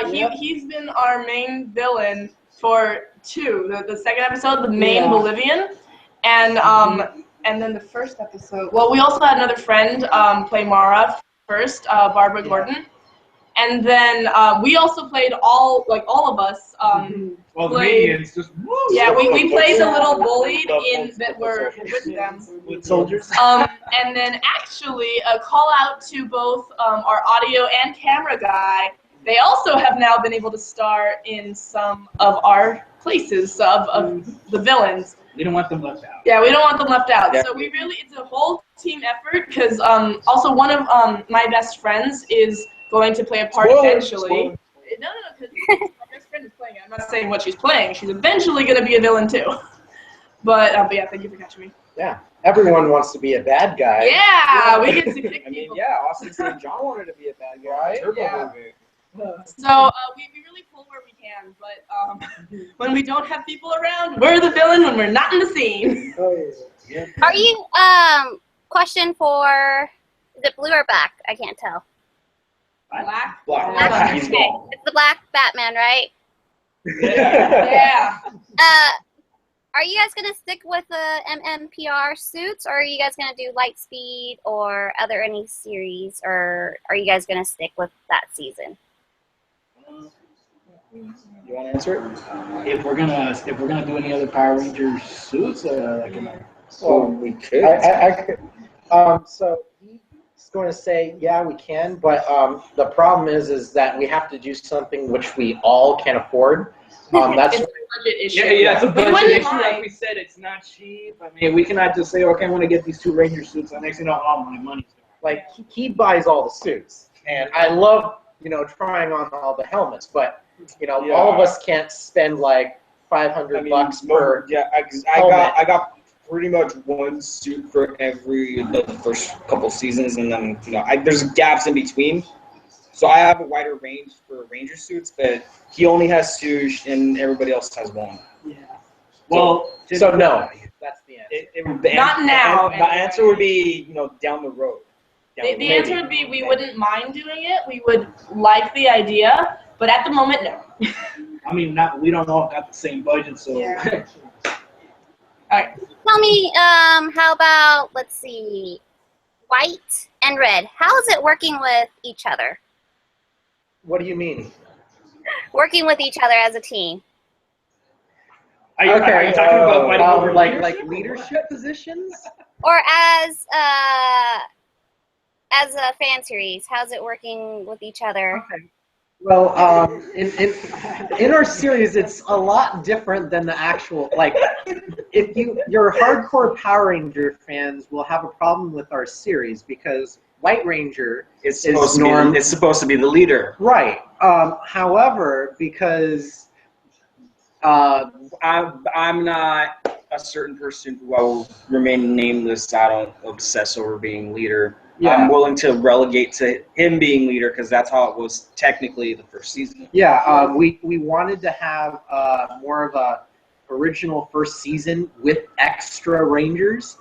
Yep. He's been our main villain for 2. The second episode, the main Yeah. Bolivian, and then the first episode. Well, we also had another friend play Mara first, Barbara Gordon. And then we also played all of us. Well, the played, minions just. yeah, we played the little bullied that were with them. With soldiers. And then actually a call out to both our audio and camera guy. They also have now been able to star in some of our places of the villains. We don't want them left out. Yeah, we don't want them left out. Yeah. So it's a whole team effort because also one of my best friends is going to play a part eventually. Spoiler. No, because my best friend is playing it. I'm not saying what she's playing. She's eventually going to be a villain too. But yeah, thank you for catching me. Yeah. Everyone wants to be a bad guy. Yeah, we get to pick I mean, people. yeah, Austin St. John wanted to be a bad guy. Yeah. So we really pull where we can, but when we don't have people around, we're the villain when we're not in the scene. Oh, yeah. Are you, question for, is it blue or black? I can't tell. Black. Black. He's Okay, gone. it's the black Batman, right? Yeah. Are you guys going to stick with the MMPR suits, or are you guys going to do Lightspeed or other any series, or are you guys going to stick with that season? You want to answer it? If we're gonna do any other Power Rangers suits, We could. I could. So he's going to say, yeah, we can, but the problem is that we have to do something which we all can afford. That's It's a budget issue. yeah, it's a We budget wouldn't issue. Like mind. we said, it's not cheap. I mean, we cannot just say, okay, I want to get these 2 Ranger suits. And next thing you know, all my money's gone. like he buys all the suits, and I love trying on all the helmets, but all of us can't spend like $500 per. Yeah, I got pretty much one suit for the first couple seasons, and then there's gaps in between. So I have a wider range for Ranger suits, but he only has 2, and everybody else has 1. Yeah. Well, So no, that's the answer. Not now, The answer would be down the road. The answer would be we wouldn't mind doing it. We would like the idea, but at the moment, no. I mean, we don't all got the same budget, so. Yeah. All right. Tell me, how about, let's see, white and red. How is it working with each other? What do you mean? Working with each other as a team. Are you talking about fighting over like leadership? leadership positions? Or as a fan series, how's it working with each other? Okay. Well, in our series, it's a lot different than the actual. Like, if your hardcore Power Ranger fans will have a problem with our series because White Ranger It's is supposed to be the leader. right. However, because I'm not a certain person who I will remain nameless. I don't obsess over being leader. Yeah. I'm willing to relegate to him being leader because that's how it was technically the first season. yeah, we wanted to have more of a original first season with extra Rangers,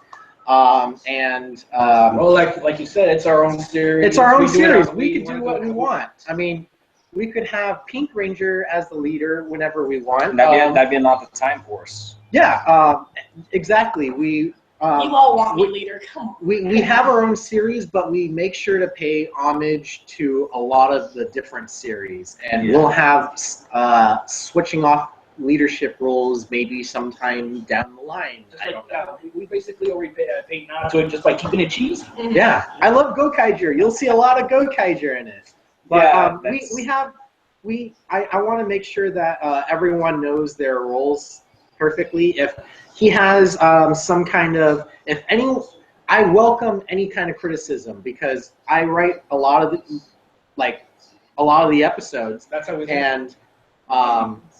and Well, like you said, it's our own series. it's our own We do it series. how We could do what we it. want. I mean, we could have Pink Ranger as the leader whenever we want. And that'd be not the time for us. Yeah, exactly. We You all want me leader. Come on. we have our own series, but we make sure to pay homage to a lot of the different series, and we'll have switching off leadership roles maybe sometime down the line. I don't know. We basically already paid nod to it just by keeping it cheesy. Yeah, I love Gokaiger. You'll see a lot of Gokaiger in it. But I want to make sure that everyone knows their roles perfectly. If he has some kind of, I welcome any kind of criticism because I write a lot of the episodes. That's how we do. And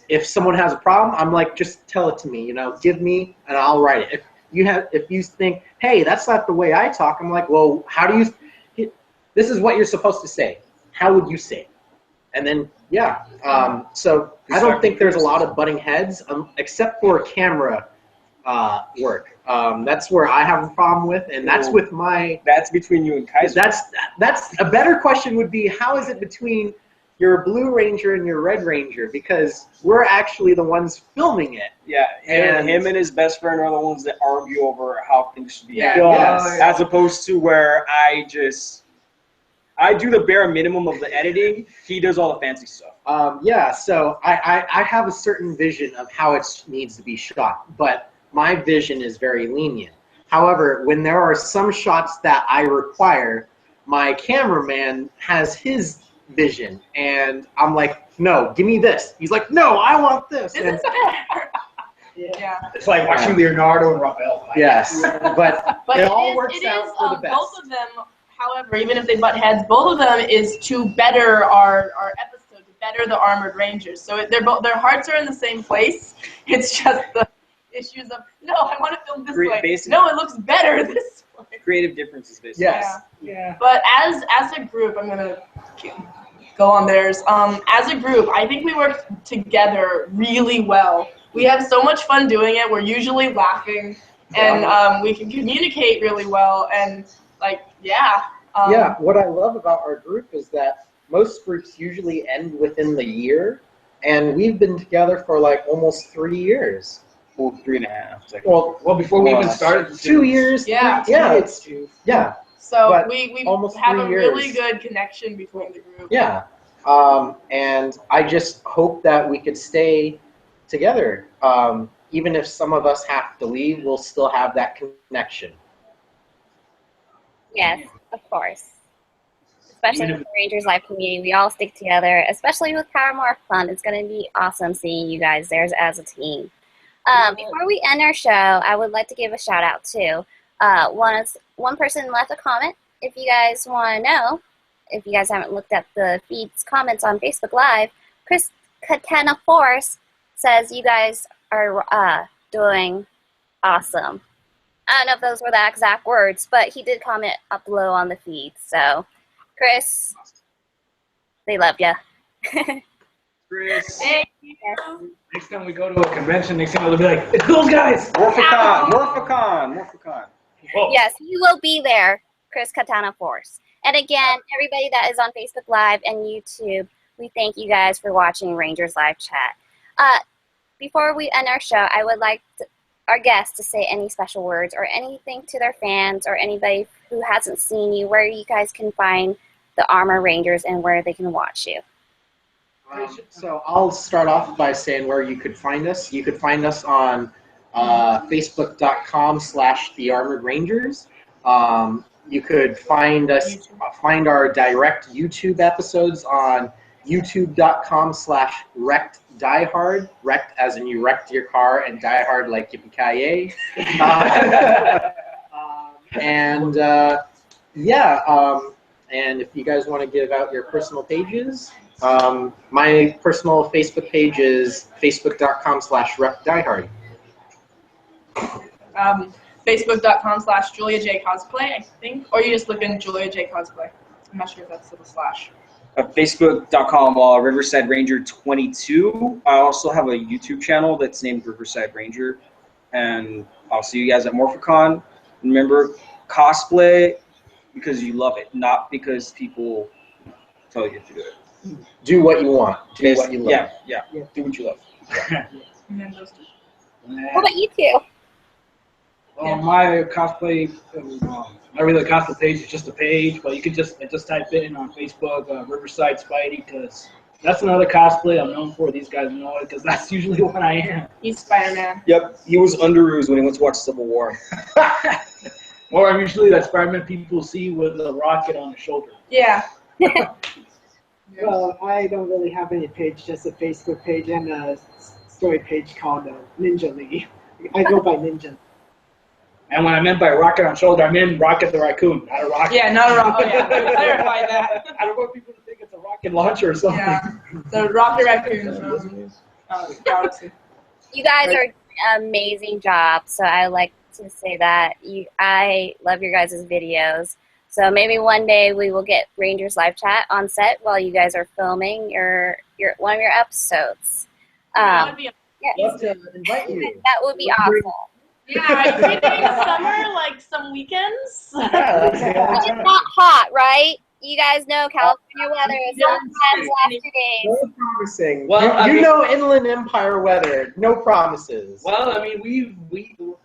if someone has a problem, I'm like, just tell it to me. Give me, and I'll write it. If you think, hey, that's not the way I talk, I'm like, well, how do you? This is what you're supposed to say. How would you say it? And then, yeah. So I don't think there's a lot of butting heads, except for camera work. That's where I have a problem with, and that's with my. That's between you and Kaiser. That's a better question would be, how is it between your Blue Ranger and your Red Ranger? Because we're actually the ones filming it. Yeah, him and his best friend are the ones that argue over how things should be done. Yes. As opposed to where I do the bare minimum of the editing. He does all the fancy stuff. Yeah, so I have a certain vision of how it needs to be shot, but my vision is very lenient. However, when there are some shots that I require, my cameraman has his vision, and I'm like, no, give me this. He's like, no, I want this. This And, is fair. Yeah. It's like watching Leonardo and Raphael. yes, but it all works it out is, for the best. both of them, however, even if they butt heads, both of them is to better our episode, to better the Armored Rangers. So their hearts are in the same place. It's just the issues of, no, I want to film this way. No, it looks better this way. Creative differences, basically. Yes. Yeah. But as a group, I'm gonna go on theirs. As a group, I think we work together really well. We have so much fun doing it. We're usually laughing, and we can communicate really well. And yeah. What I love about our group is that most groups usually end within the year, and we've been together for like almost 3 years. Well, 3.5. Well, before we even started, 2 years. Yeah. Yeah. So But we almost have 3 a really years. good connection between the group. Yeah. And I just hope that we could stay together. Even if some of us have to leave, we'll still have that connection. Yes, of course. Especially with the Rangers Live community, we all stick together, especially with Power More Fun. It's going to be awesome seeing you guys there as a team. Before we end our show, I would like to give a shout out to one person left a comment. If you guys want to know, if you guys haven't looked at the feed's comments on Facebook Live, Chris Katana Force says you guys are doing awesome. I don't know if those were the exact words, but he did comment up below on the feed. So, Chris, they love you. Chris. Thank you. next time we go to a convention, next time they'll be like, it's those guys. Morphicon. Whoa. Yes, you will be there, Chris Katana Force. And again, everybody that is on Facebook Live and YouTube, we thank you guys for watching Rangers Live Chat. Before we end our show, I would like our guests to say any special words or anything to their fans or anybody who hasn't seen you, where you guys can find the Armor Rangers and where they can watch you. So I'll start off by saying where you could find us. You could find us on facebook.com/The Armored Rangers. You could find find our direct YouTube episodes on youtube.com/wreckeddiehard. Wrecked as in you wrecked your car, and diehard like yippee-ki-yay. And if you guys want to give out your personal pages, my personal Facebook page is facebook.com/wreckeddiehard. Facebook.com/Julia J Cosplay, I think, or you just look in Julia J Cosplay. I'm not sure if that's the slash. Facebook.com Riverside Ranger 22. I also have a YouTube channel that's named Riverside Ranger, and I'll see you guys at Morphicon. Remember, cosplay because you love it, not because people tell you to do it. Do what you want. Do what you love. Yeah. Do what you love. And then those two. What about you two? Well, my cosplay, not really a cosplay page, it's just a page, but you can just type it in on Facebook, Riverside Spidey, because that's another cosplay I'm known for. These guys know it, because that's usually what I am. He's Spider-Man. Yep, he was Underoos when he went to watch Civil War. Or I'm usually that Spider-Man people see with a rocket on the shoulder. Yeah. Well, I don't really have any page, just a Facebook page and a story page called Ninja League. I go by Ninja. And when I meant by rocket on shoulder, I meant Rocket the raccoon, not a rocket. Yeah, not a rocket. Oh, yeah, clarify that. I don't want people to think it's a rocket launcher or something. Yeah, the rocket raccoon. Galaxy. You guys are doing an amazing job, so I like to say that. I love your guys' videos. So maybe one day we will get Rangers live chat on set while you guys are filming your one of your episodes. That would be Love to invite you. That would be awesome. Yeah, I think during the summer, like some weekends. It's not hot, right? You guys know California weather is sometimes last 2 days. No promising. Well, you know Inland Empire weather. No promises. Well, I mean,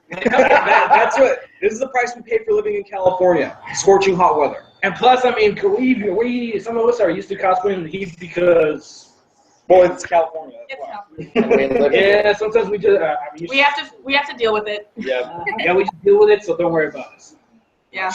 That's what. This is the price we pay for living in California. Scorching hot weather. and plus, I mean, some of us are used to cosplaying in the heat because, Well, it's California. It's That's tough. And we live in yeah, sometimes we just, We have to deal with it. Yeah. yeah, we just deal with it, so don't worry about us. Yeah.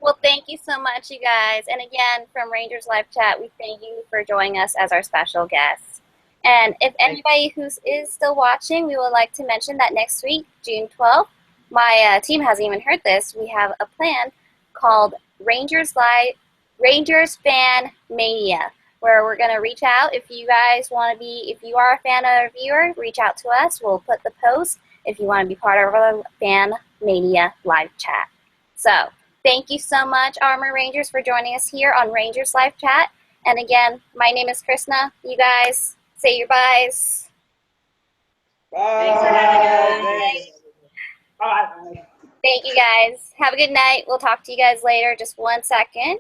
Well, thank you so much, you guys. And again, from Rangers Live Chat, we thank you for joining us as our special guests. And if anybody who is still watching, we would like to mention that next week, June 12th, my team hasn't even heard this. We have a plan called Rangers Fan Mania, where we're going to reach out. If you guys want to be, if you are a fan or a viewer, reach out to us. We'll put the post if you want to be part of our Fan Mania live chat. So, thank you so much, Armor Rangers, for joining us here on Rangers Live Chat. And again, my name is Krishna. You guys say your byes. Bye. Thanks for having us. Thanks. Bye. Thank you, guys. Have a good night. We'll talk to you guys later. Just 1 second.